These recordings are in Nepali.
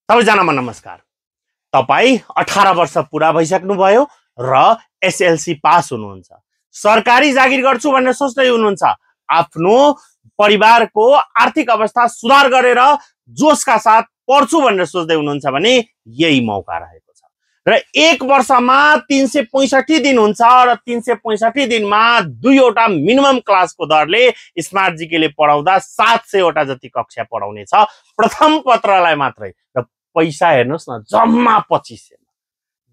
सबैजनामा नमस्कार। तपाई 18 वर्ष पूरा भइसक्नुभयो र एसएलसी पास हुनुहुन्छ। सरकारी जागिर गर्छु भनेर सोच्दै हुनुहुन्छ। आफ्नो परिवारको आर्थिक अवस्था सुधार गरेर जोशका साथ पढ्छु भनेर सोच्दै हुनुहुन्छ भने यही मौका रहेको छ। र एक वर्षमा 365 दिन हुन्छ र 365 दिनमा दुईवटा मिनिमम क्लासको दरले स्मार्ट जीकेले पढाउँदा 700 वटा जति कक्षा पढाउने छ प्रथम पत्रलाई मात्रै। र पैसा हेर्नुस् न, जम्मा 2500।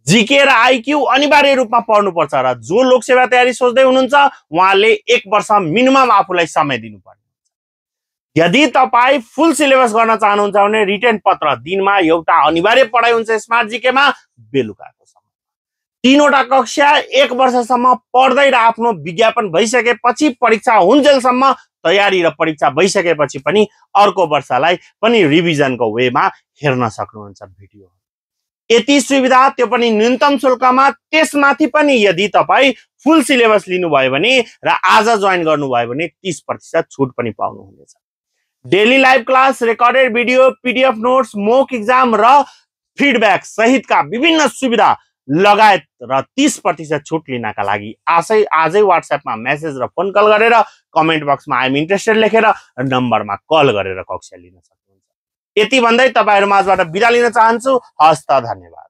जीके र आईक्यू अनिवार्य रूपमा पढ्नुपर्छ र जो लोकसेवा तयारी सोच्दै हुनुहुन्छ उहाँले एक वर्ष मिनिमम आफूलाई समय दिनुपर्ने हुन्छ। यदि तपाई फुल सिलेबस गर्न चाहनुहुन्छ भने रिटेन पत्र दिनमा एउटा अनिवार्य पढाइ हुन्छ स्मार्ट जीकेमा बेलुकाको समयमा। 3वटा कक्षा एक वर्षसम्म पढ्दै र आफ्नो विज्ञापन भइसकेपछि परीक्षा हुन्जेलसम्म तयारी र परीक्षा भइसकेपछि पनि अर्को वर्षलाई पनि रिभिजनको वेमा हेर्न सक्नुहुन्छ भिडियो। यति सुविधा, त्यो पनि न्यूनतम शुल्कमा। त्यसमाथि पनि यदि तपाई फुल सिलेबस लिनुभयो भने र आज जोइन गर्नुभयो भने 30% छुट पनि पाउनुहुनेछ। Daily live class, recorded video, PDF notes, mock exam र फिडब्याक सहितका विभिन्न सुविधा लगायत र 30% छुट लिनका लागि आजै व्हाट्सएपमा मेसेज र फोन कल गरेर कमेन्ट बक्समा आई एम इन्ट्रेस्टेड लेखेर नम्बरमा कल गरेर कक्षा लिन सक्नुहुन्छ। यति भन्दै तपाईहरु माझबाट बिदा लिन चाहन्छु। हस्त, धन्यवाद।